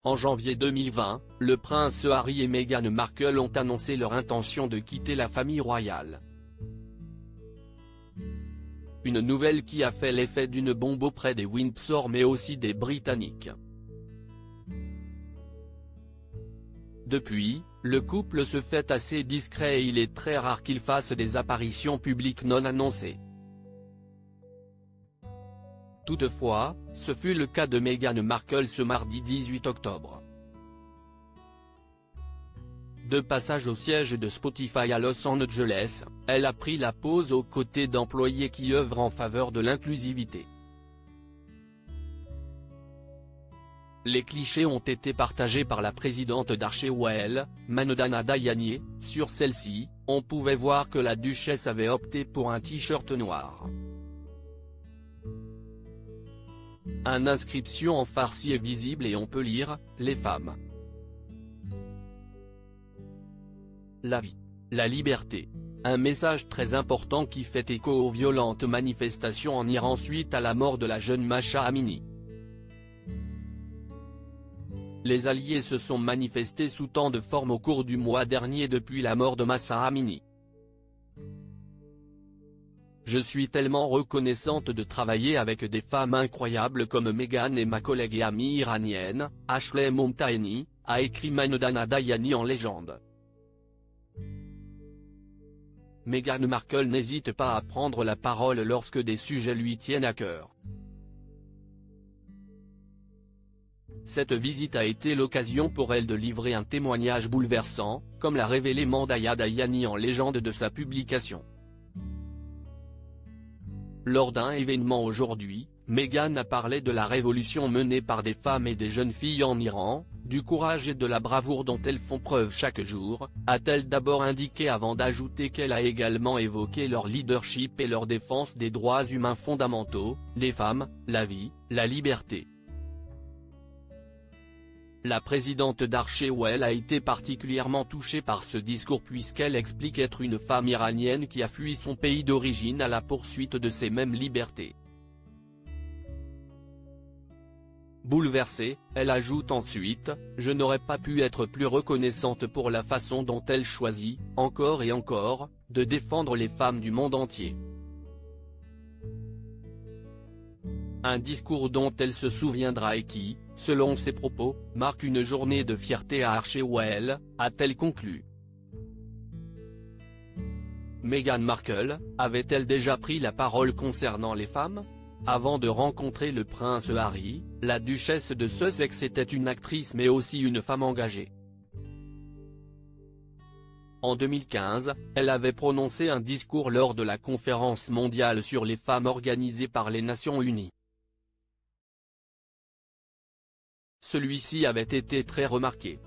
En janvier 2020, le prince Harry et Meghan Markle ont annoncé leur intention de quitter la famille royale. Une nouvelle qui a fait l'effet d'une bombe auprès des Windsor mais aussi des Britanniques. Depuis, le couple se fait assez discret et il est très rare qu'il fasse des apparitions publiques non annoncées. Toutefois, ce fut le cas de Meghan Markle ce mardi 18 octobre. De passage au siège de Spotify à Los Angeles, elle a pris la pose aux côtés d'employés qui œuvrent en faveur de l'inclusivité. Les clichés ont été partagés par la présidente d'Archewell, Manodana Dayani. Sur celle-ci, on pouvait voir que la duchesse avait opté pour un t-shirt noir. Une inscription en farci est visible et on peut lire « Les femmes. La vie. La liberté ». Un message très important qui fait écho aux violentes manifestations en Iran suite à la mort de la jeune Mahsa Amini. Les alliés se sont manifestés sous tant de formes au cours du mois dernier depuis la mort de Mahsa Amini. Je suis tellement reconnaissante de travailler avec des femmes incroyables comme Meghan et ma collègue et amie iranienne, Ashley Momtaheni, a écrit Manodana Dayani en légende. Meghan Markle n'hésite pas à prendre la parole lorsque des sujets lui tiennent à cœur. Cette visite a été l'occasion pour elle de livrer un témoignage bouleversant, comme l'a révélé Mandaya Dayani en légende de sa publication. Lors d'un événement aujourd'hui, Meghan a parlé de la révolution menée par des femmes et des jeunes filles en Iran, du courage et de la bravoure dont elles font preuve chaque jour, a-t-elle d'abord indiqué avant d'ajouter qu'elle a également évoqué leur leadership et leur défense des droits humains fondamentaux, les femmes, la vie, la liberté. La présidente d'Archewell a été particulièrement touchée par ce discours puisqu'elle explique être une femme iranienne qui a fui son pays d'origine à la poursuite de ces mêmes libertés. Bouleversée, elle ajoute ensuite « Je n'aurais pas pu être plus reconnaissante pour la façon dont elle choisit, encore et encore, de défendre les femmes du monde entier. » Un discours dont elle se souviendra et qui, selon ses propos, marque une journée de fierté à Archewell, a-t-elle conclu. Meghan Markle, avait-elle déjà pris la parole concernant les femmes ? Avant de rencontrer le prince Harry, la duchesse de Sussex était une actrice mais aussi une femme engagée. En 2015, elle avait prononcé un discours lors de la conférence mondiale sur les femmes organisée par les Nations Unies. Celui-ci avait été très remarqué.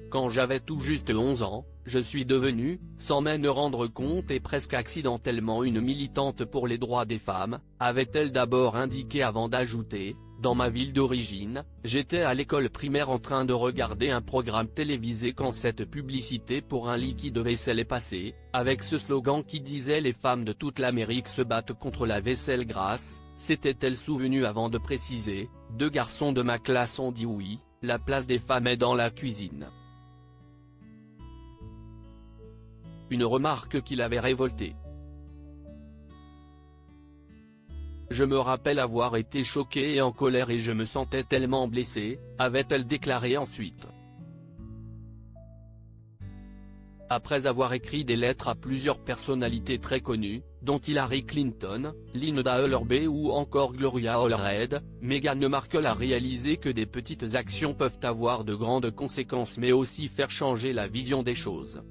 Quand j'avais tout juste 11 ans, je suis devenue, sans m'en rendre compte et presque accidentellement une militante pour les droits des femmes, avait-elle d'abord indiqué avant d'ajouter, dans ma ville d'origine, j'étais à l'école primaire en train de regarder un programme télévisé quand cette publicité pour un liquide vaisselle est passée, avec ce slogan qui disait « Les femmes de toute l'Amérique se battent contre la vaisselle grasse ». S'était-elle souvenue avant de préciser, 2 garçons de ma classe ont dit oui, la place des femmes est dans la cuisine. Une remarque qui l'avait révoltée. Je me rappelle avoir été choquée et en colère et je me sentais tellement blessée, avait-elle déclaré ensuite. Après avoir écrit des lettres à plusieurs personnalités très connues, dont Hillary Clinton, Linda Ellerbee ou encore Gloria Allred, Meghan Markle a réalisé que des petites actions peuvent avoir de grandes conséquences mais aussi faire changer la vision des choses.